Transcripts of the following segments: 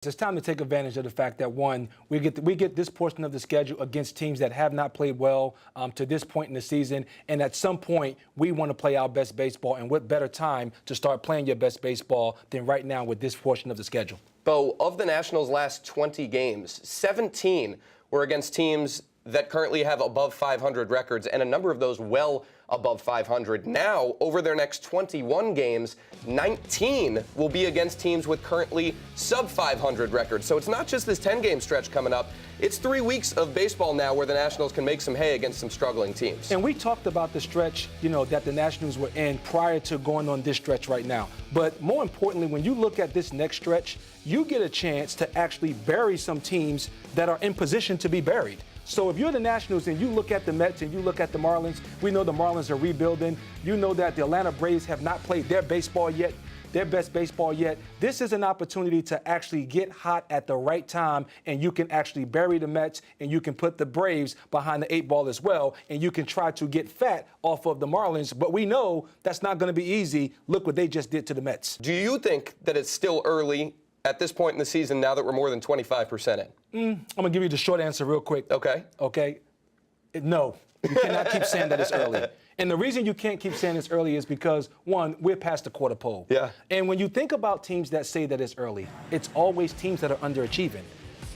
It's time to take advantage of the fact that, one, we get this portion of the schedule against teams that have not played well to this point in the season, and at some point we want to play our best baseball, and what better time to start playing your best baseball than right now with this portion of the schedule. Bo, of the Nationals' last 20 games, 17 were against teams that currently have above 500 records, and a number of those well above 500. Now, over their next 21 games, 19 will be against teams with currently sub-500 records. So it's not just this 10-game stretch coming up. It's 3 weeks of baseball now where the Nationals can make some hay against some struggling teams. And we talked about the stretch, that the Nationals were in prior to going on this stretch right now. But more importantly, when you look at this next stretch, you get a chance to actually bury some teams that are in position to be buried. So if you're the Nationals and you look at the Mets and you look at the Marlins, we know the Marlins are rebuilding. You know that the Atlanta Braves have not played their baseball yet, their best baseball yet. This is an opportunity to actually get hot at the right time, and you can actually bury the Mets, and you can put the Braves behind the 8 ball as well, and you can try to get fat off of the Marlins. But we know that's not going to be easy. Look what they just did to the Mets. Do you think that it's still early at this point in the season now that we're more than 25% in? I'm going to give you the short answer real quick. Okay. No. You cannot keep saying that it's early. And the reason you can't keep saying it's early is because, one, we're past the quarter pole. Yeah. And when you think about teams that say that it's early, it's always teams that are underachieving.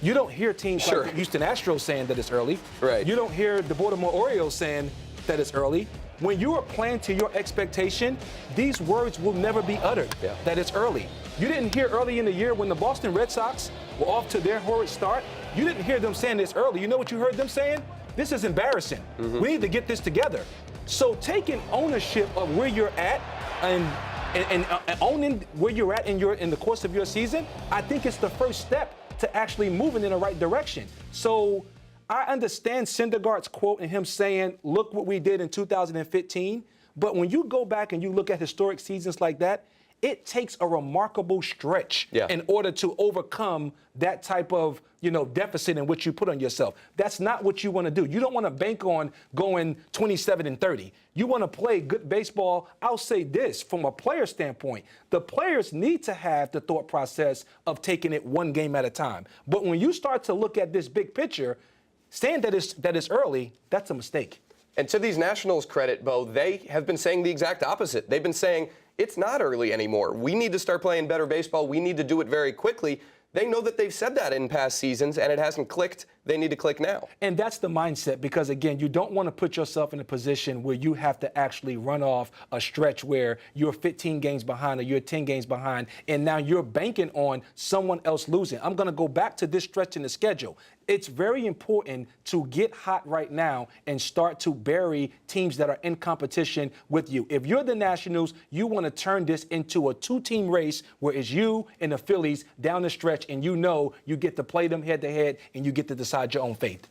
You don't hear teams like the Houston Astros saying that it's early. Right. You don't hear the Baltimore Orioles saying that it's early. When you are playing to your expectation, these words will never be uttered, that it's early. You didn't hear early in the year when the Boston Red Sox were off to their horrid start. You didn't hear them saying this early. You know what you heard them saying? This is embarrassing. We need to get this together. So taking ownership of where you're at and owning where you're at in the course of your season, I think it's the first step to actually moving in the right direction. So I understand Syndergaard's quote and him saying, look what we did in 2015. But when you go back and you look at historic seasons like that, it takes a remarkable stretch in order to overcome that type of, deficit in which you put on yourself. That's not what you want to do. You don't want to bank on going 27-30. You want to play good baseball. I'll say this from a player standpoint. The players need to have the thought process of taking it one game at a time. But when you start to look at this big picture, saying that it's early, that's a mistake. And to these Nationals' credit, Bo, they have been saying the exact opposite. They've been saying it's not early anymore. We need to start playing better baseball. We need to do it very quickly. They know that they've said that in past seasons, and it hasn't clicked. They need to click now. And that's the mindset because, again, you don't want to put yourself in a position where you have to actually run off a stretch where you're 15 games behind or you're 10 games behind, and now you're banking on someone else losing. I'm going to go back to this stretch in the schedule. It's very important to get hot right now and start to bury teams that are in competition with you. If you're the Nationals, you want to turn this into a 2-team race where it's you and the Phillies down the stretch, and you get to play them head-to-head and you get to decide your own fate.